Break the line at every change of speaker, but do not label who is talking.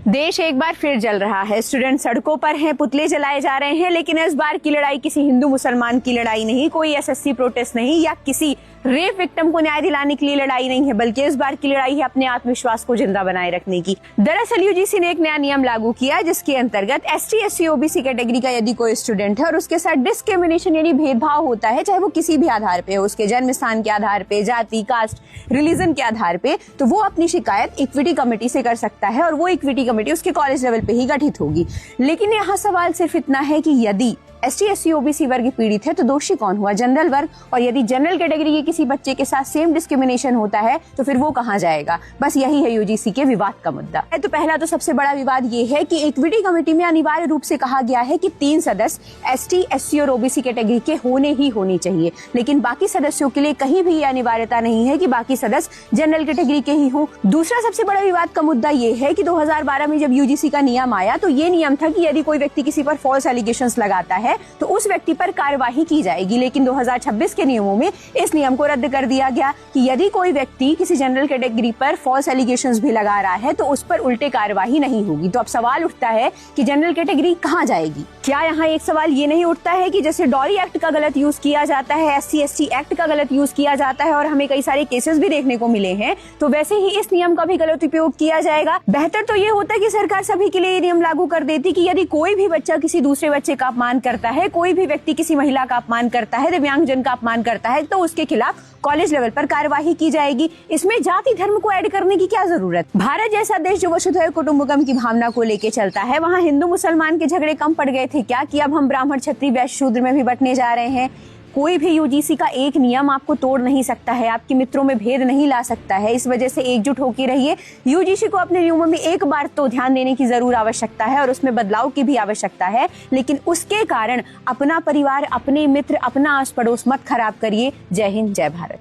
देश एक बार फिर जल रहा है। स्टूडेंट सड़कों पर हैं, पुतले जलाए जा रहे हैं, लेकिन इस बार की लड़ाई किसी हिंदू मुसलमान की लड़ाई नहीं, कोई एसएससी प्रोटेस्ट नहीं या किसी रेप विक्टिम को न्याय दिलाने के लिए लड़ाई नहीं है, बल्कि इस बार की लड़ाई है अपने आत्मविश्वास को जिंदा बनाए रखने की। दरअसल यूजीसी ने एक नया नियम लागू किया जिसके अंतर्गत एसटी, एससी, ओबीसी कैटेगरी का यदि कोई स्टूडेंट है और उसके साथ डिस्क्रिमिनेशन यानी भेदभाव होता है, चाहे वो किसी भी आधार पे हो, उसके जन्म स्थान के आधार पे, जाति, कास्ट, रिलीजन के आधार पे, तो वो अपनी शिकायत इक्विटी कमेटी से कर सकता है और वो इक्विटी कमेटी उसके कॉलेज लेवल पे ही गठित होगी। लेकिन यहाँ सवाल सिर्फ इतना है कि यदि एसटी, एससी, ओबीसी वर्ग पीड़ित है तो दोषी कौन हुआ? जनरल वर्ग। और यदि जनरल कैटेगरी के किसी बच्चे के साथ सेम डिस्क्रिमिनेशन होता है तो फिर वो कहाँ जाएगा? बस यही है यूजीसी के विवाद का मुद्दा। तो पहला तो सबसे बड़ा विवाद ये है कि इक्विटी कमेटी में अनिवार्य रूप से कहा गया है कि 3 सदस्य एसटी, एससी और ओबीसी कैटेगरी के होने ही होने चाहिए, लेकिन बाकी सदस्यों के लिए कहीं भी ये अनिवार्यता नहीं है कि बाकी सदस्य जनरल कैटेगरी के ही हों। दूसरा सबसे बड़ा विवाद का मुद्दा ये है कि 2012 में जब यूजीसी का नियम आया तो ये नियम था कि यदि कोई व्यक्ति किसी पर फॉल्स एलिगेशंस लगाता है तो उस व्यक्ति पर कार्यवाही की जाएगी, लेकिन 2026 के नियमों में इस नियम को रद्द कर दिया गया कि यदि कोई व्यक्ति किसी जनरल कैटेगरी पर फॉल्स एलिगेशंस भी लगा रहा है तो उस पर उल्टे कार्यवाही नहीं होगी। तो अब सवाल उठता है कि जनरल कैटेगरी कहां जाएगी? क्या यहाँ एक सवाल ये नहीं उठता है कि जैसे डॉरी एक्ट का गलत यूज किया जाता है, एससी एसटी एक्ट का गलत यूज किया जाता है और हमें कई सारे केसेस भी देखने को मिले हैं, तो वैसे ही इस नियम का भी गलत उपयोग किया जाएगा? बेहतर तो ये होता है कि सरकार सभी के लिए ये नियम लागू कर देती कि यदि कोई भी बच्चा किसी दूसरे बच्चे का अपमान करता है, कोई भी व्यक्ति किसी महिला का अपमान करता है, दिव्यांगजन का अपमान करता है, तो उसके खिलाफ कॉलेज लेवल पर कार्यवाही की जाएगी। इसमें जाति धर्म को ऐड करने की क्या जरूरत? भारत जैसा देश जो वसुधैव कुटुंबकम की भावना को लेके चलता है, वहाँ हिंदू मुसलमान के झगड़े कम पड़ गए थे क्या कि अब हम ब्राह्मण, क्षत्रिय, वैश्य, शूद्र में भी बंटने जा रहे हैं? कोई भी यूजीसी का एक नियम आपको तोड़ नहीं सकता है, आपके मित्रों में भेद नहीं ला सकता है। इस वजह से एकजुट होकर रहिए। यूजीसी को अपने नियमों में एक बार तो ध्यान देने की जरूर आवश्यकता है और उसमें बदलाव की भी आवश्यकता है, लेकिन उसके कारण अपना परिवार, अपने मित्र, अपना आस पड़ोस मत खराब करिए। जय हिंद, जय भारत।